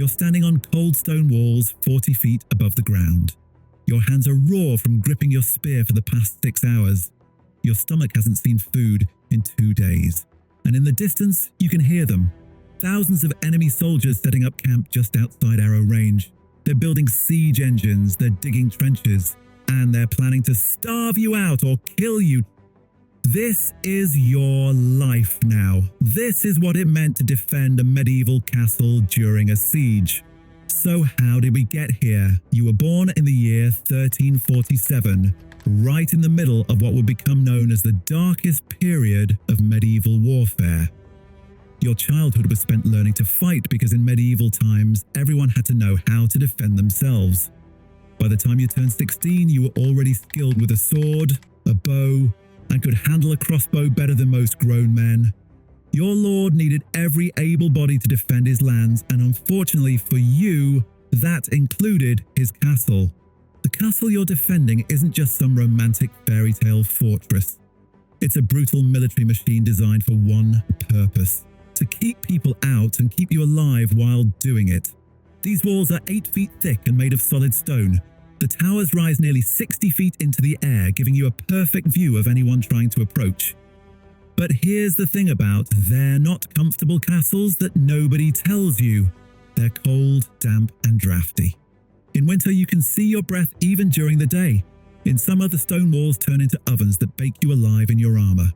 You're standing on cold stone walls 40 feet above the ground. Your hands are raw from gripping your spear for the past 6 hours. Your stomach hasn't seen food in 2 days. And in the distance, you can hear them. Thousands of enemy soldiers setting up camp just outside arrow range. They're building siege engines, they're digging trenches, and they're planning to starve you out or kill you. This is your life now. This is what it meant to defend a medieval castle during a siege. So how did we get here? You were born in the year 1347, right in the middle of what would become known as the darkest period of medieval warfare. Your childhood was spent learning to fight because in medieval times, everyone had to know how to defend themselves. By the time you turned 16, you were already skilled with a sword, a bow, and could handle a crossbow better than most grown men. Your lord needed every able body to defend his lands, and unfortunately for you, that included his castle. The castle you're defending isn't just some romantic fairy tale fortress. It's a brutal military machine designed for one purpose: to keep people out and keep you alive while doing it. These walls are 8 feet thick and made of solid stone. The towers rise nearly 60 feet into the air, giving you a perfect view of anyone trying to approach. But here's the thing about they're not comfortable castles that nobody tells you. They're cold, damp, and drafty. In winter, you can see your breath even during the day. In summer, the stone walls turn into ovens that bake you alive in your armor.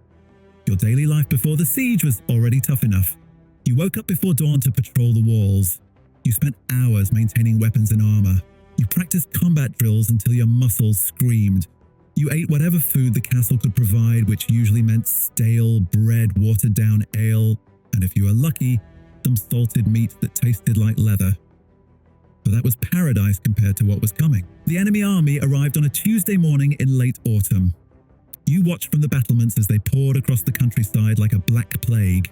Your daily life before the siege was already tough enough. You woke up before dawn to patrol the walls. You spent hours maintaining weapons and armor. You practiced combat drills until your muscles screamed. You ate whatever food the castle could provide, which usually meant stale bread, watered-down ale, and if you were lucky, some salted meat that tasted like leather. But that was paradise compared to what was coming. The enemy army arrived on a Tuesday morning in late autumn. You watched from the battlements as they poured across the countryside like a black plague.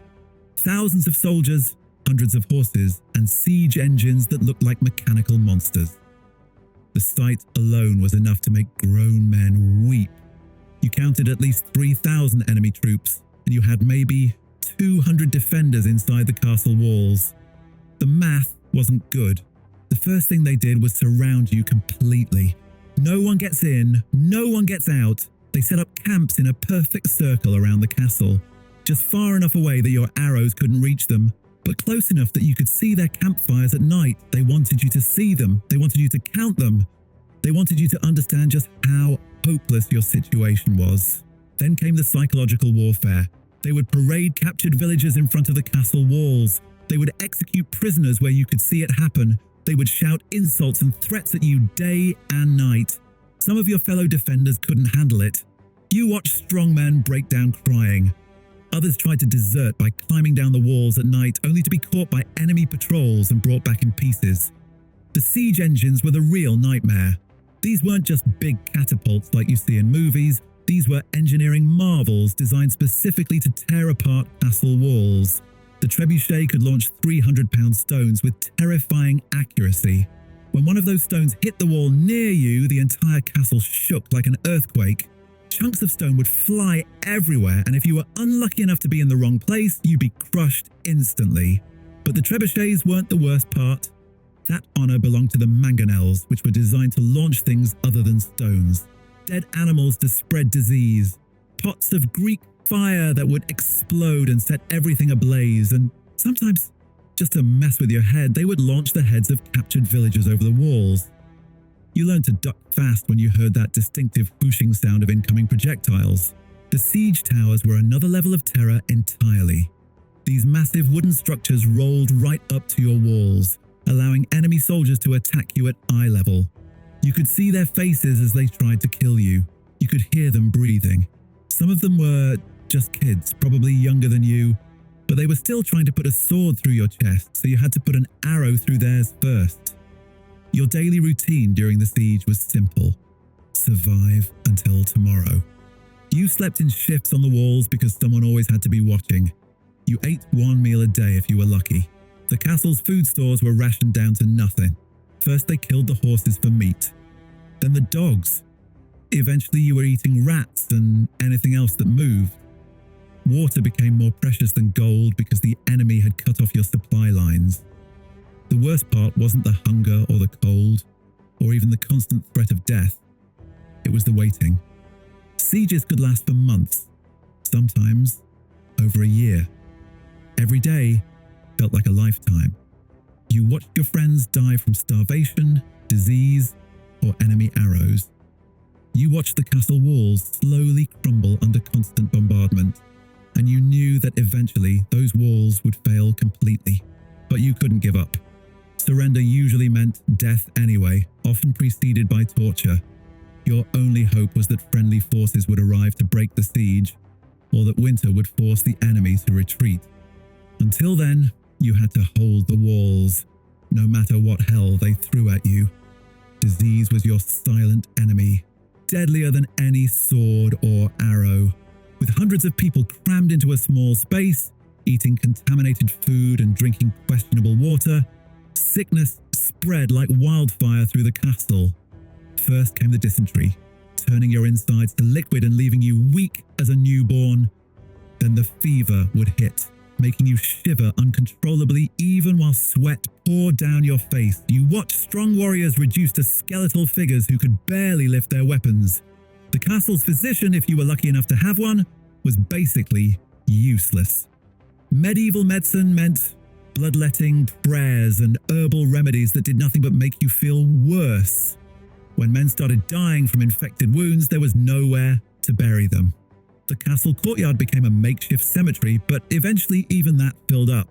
Thousands of soldiers, hundreds of horses, and siege engines that looked like mechanical monsters. The sight alone was enough to make grown men weep. You counted at least 3,000 enemy troops, and you had maybe 200 defenders inside the castle walls. The math wasn't good. The first thing they did was surround you completely. No one gets in, no one gets out. They set up camps in a perfect circle around the castle, just far enough away that your arrows couldn't reach them, but close enough that you could see their campfires at night. They wanted you to see them. They wanted you to count them. They wanted you to understand just how hopeless your situation was. Then came the psychological warfare. They would parade captured villagers in front of the castle walls. They would execute prisoners where you could see it happen. They would shout insults and threats at you day and night. Some of your fellow defenders couldn't handle it. You watched strong men break down crying. Others tried to desert by climbing down the walls at night, only to be caught by enemy patrols and brought back in pieces. The siege engines were the real nightmare. These weren't just big catapults like you see in movies. These were engineering marvels designed specifically to tear apart castle walls. The trebuchet could launch 300-pound stones with terrifying accuracy. When one of those stones hit the wall near you, the entire castle shook like an earthquake. Chunks of stone would fly everywhere, and if you were unlucky enough to be in the wrong place, you'd be crushed instantly. But the trebuchets weren't the worst part. That honor belonged to the mangonels, which were designed to launch things other than stones. Dead animals to spread disease. Pots of Greek fire that would explode and set everything ablaze, and sometimes, just to mess with your head, they would launch the heads of captured villagers over the walls. You learned to duck fast when you heard that distinctive whooshing sound of incoming projectiles. The siege towers were another level of terror entirely. These massive wooden structures rolled right up to your walls, allowing enemy soldiers to attack you at eye level. You could see their faces as they tried to kill you. You could hear them breathing. Some of them were just kids, probably younger than you, but they were still trying to put a sword through your chest, so you had to put an arrow through theirs first. Your daily routine during the siege was simple: survive until tomorrow. You slept in shifts on the walls because someone always had to be watching. You ate one meal a day if you were lucky. The castle's food stores were rationed down to nothing. First they killed the horses for meat, then the dogs. Eventually you were eating rats and anything else that moved. Water became more precious than gold because the enemy had cut off your supply lines. The worst part wasn't the hunger or the cold, or even the constant threat of death. It was the waiting. Sieges could last for months, sometimes over a year. Every day felt like a lifetime. You watched your friends die from starvation, disease, or enemy arrows. You watched the castle walls slowly crumble under constant bombardment, and you knew that eventually those walls would fail completely. But you couldn't give up. Surrender usually meant death anyway, often preceded by torture. Your only hope was that friendly forces would arrive to break the siege, or that winter would force the enemy to retreat. Until then, you had to hold the walls, no matter what hell they threw at you. Disease was your silent enemy, deadlier than any sword or arrow. With hundreds of people crammed into a small space, eating contaminated food and drinking questionable water, sickness spread like wildfire through the castle. First came the dysentery, turning your insides to liquid and leaving you weak as a newborn. Then the fever would hit, making you shiver uncontrollably even while sweat poured down your face. You watched strong warriors reduced to skeletal figures who could barely lift their weapons. The castle's physician, if you were lucky enough to have one, was basically useless. Medieval medicine meant bloodletting, prayers, and herbal remedies that did nothing but make you feel worse. When men started dying from infected wounds, there was nowhere to bury them. The castle courtyard became a makeshift cemetery, but eventually even that filled up.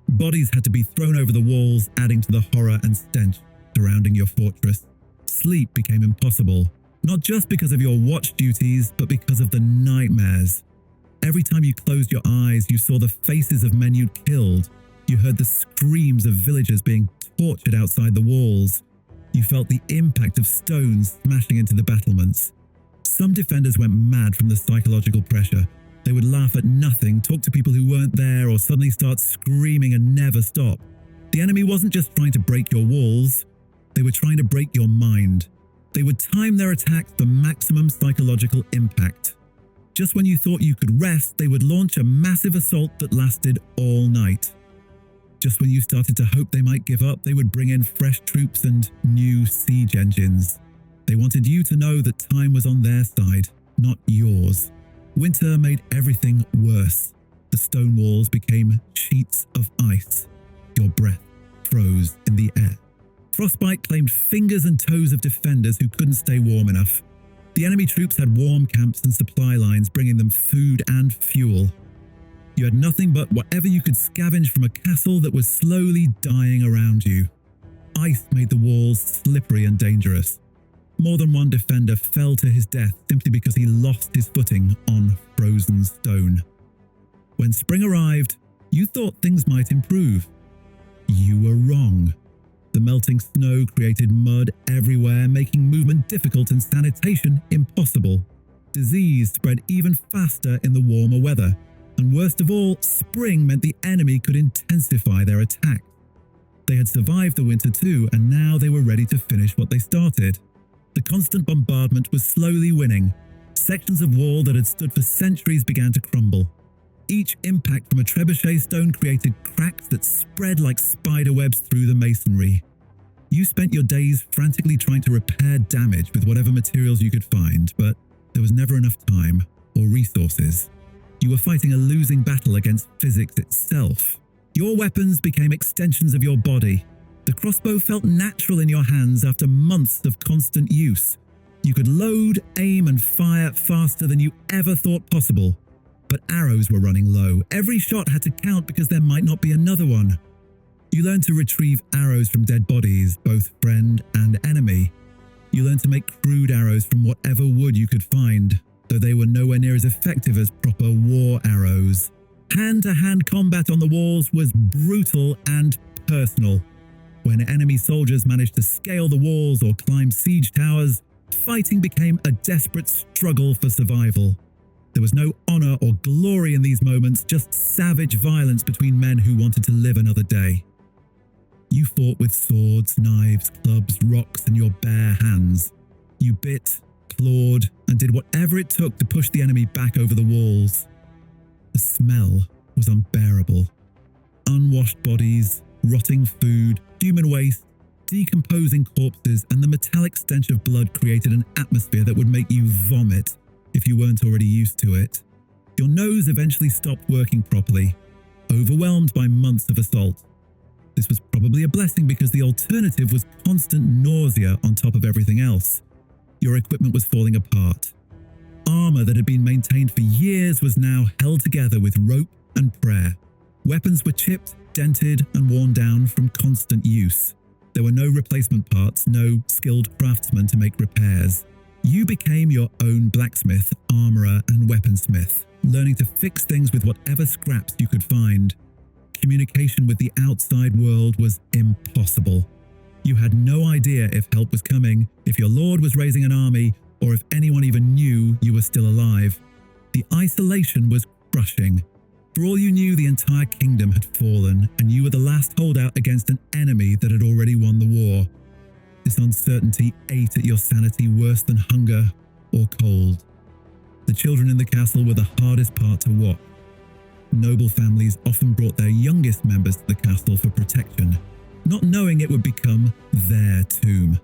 Bodies had to be thrown over the walls, adding to the horror and stench surrounding your fortress. Sleep became impossible, not just because of your watch duties, but because of the nightmares. Every time you closed your eyes, you saw the faces of men you'd killed. You heard the screams of villagers being tortured outside the walls. You felt the impact of stones smashing into the battlements. Some defenders went mad from the psychological pressure. They would laugh at nothing, talk to people who weren't there, or suddenly start screaming and never stop. The enemy wasn't just trying to break your walls, they were trying to break your mind. They would time their attacks for maximum psychological impact. Just when you thought you could rest, they would launch a massive assault that lasted all night. Just when you started to hope they might give up, they would bring in fresh troops and new siege engines. They wanted you to know that time was on their side, not yours. Winter made everything worse. The stone walls became sheets of ice. Your breath froze in the air. Frostbite claimed fingers and toes of defenders who couldn't stay warm enough. The enemy troops had warm camps and supply lines, bringing them food and fuel. You had nothing but whatever you could scavenge from a castle that was slowly dying around you. Ice made the walls slippery and dangerous. More than one defender fell to his death simply because he lost his footing on frozen stone. When spring arrived, you thought things might improve. You were wrong. The melting snow created mud everywhere, making movement difficult and sanitation impossible. Disease spread even faster in the warmer weather. And worst of all, spring meant the enemy could intensify their attack. They had survived the winter too, and now they were ready to finish what they started. The constant bombardment was slowly winning. Sections of wall that had stood for centuries began to crumble. Each impact from a trebuchet stone created cracks that spread like spiderwebs through the masonry. You spent your days frantically trying to repair damage with whatever materials you could find, but there was never enough time or resources. You were fighting a losing battle against physics itself. Your weapons became extensions of your body. The crossbow felt natural in your hands after months of constant use. You could load, aim, and fire faster than you ever thought possible. But arrows were running low. Every shot had to count because there might not be another one. You learned to retrieve arrows from dead bodies, both friend and enemy. You learned to make crude arrows from whatever wood you could find, though they were nowhere near as effective as proper war arrows. Hand-to-hand combat on the walls was brutal and personal. When enemy soldiers managed to scale the walls or climb siege towers, fighting became a desperate struggle for survival. There was no honor or glory in these moments, just savage violence between men who wanted to live another day. You fought with swords, knives, clubs, rocks, and your bare hands. You bit, clawed, and did whatever it took to push the enemy back over the walls. The smell was unbearable. Unwashed bodies, rotting food, human waste, decomposing corpses, and the metallic stench of blood created an atmosphere that would make you vomit if you weren't already used to it. Your nose eventually stopped working properly, overwhelmed by months of assault. This was probably a blessing because the alternative was constant nausea on top of everything else. Your equipment was falling apart. Armor that had been maintained for years was now held together with rope and prayer. Weapons were chipped, dented, and worn down from constant use. There were no replacement parts, no skilled craftsmen to make repairs. You became your own blacksmith, armorer, and weaponsmith, learning to fix things with whatever scraps you could find. Communication with the outside world was impossible. You had no idea if help was coming, if your lord was raising an army, or if anyone even knew you were still alive. The isolation was crushing. For all you knew, the entire kingdom had fallen, and you were the last holdout against an enemy that had already won the war. This uncertainty ate at your sanity worse than hunger or cold. The children in the castle were the hardest part to watch. Noble families often brought their youngest members to the castle for protection, not knowing it would become their tomb.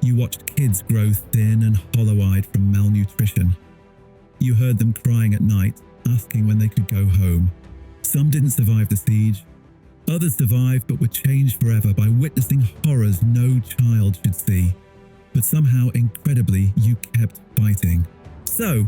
You watched kids grow thin and hollow-eyed from malnutrition. You heard them crying at night, asking when they could go home. Some didn't survive the siege. Others survived but were changed forever by witnessing horrors no child should see. But somehow, incredibly, you kept fighting. So,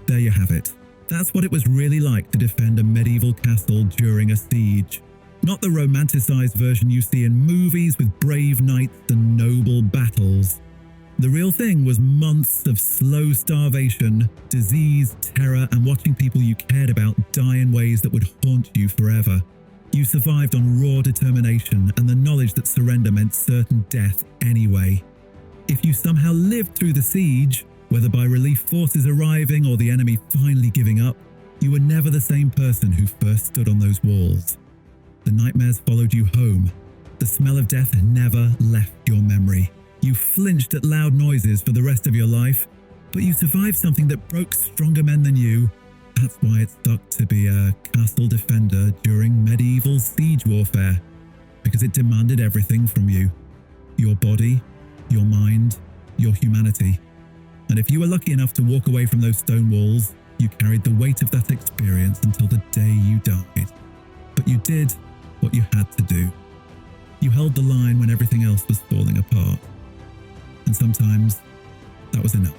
there you have it. That's what it was really like to defend a medieval castle during a siege. Not the romanticized version you see in movies with brave knights and noble battles. The real thing was months of slow starvation, disease, terror, and watching people you cared about die in ways that would haunt you forever. You survived on raw determination and the knowledge that surrender meant certain death anyway. If you somehow lived through the siege, whether by relief forces arriving or the enemy finally giving up, you were never the same person who first stood on those walls. The nightmares followed you home. The smell of death never left your memory. You flinched at loud noises for the rest of your life, but you survived something that broke stronger men than you. That's why it stuck to be a castle defender during medieval siege warfare, because it demanded everything from you. Your body, your mind, your humanity. And if you were lucky enough to walk away from those stone walls, you carried the weight of that experience until the day you died. But you did what you had to do. You held the line when everything else was falling apart. And sometimes that was enough.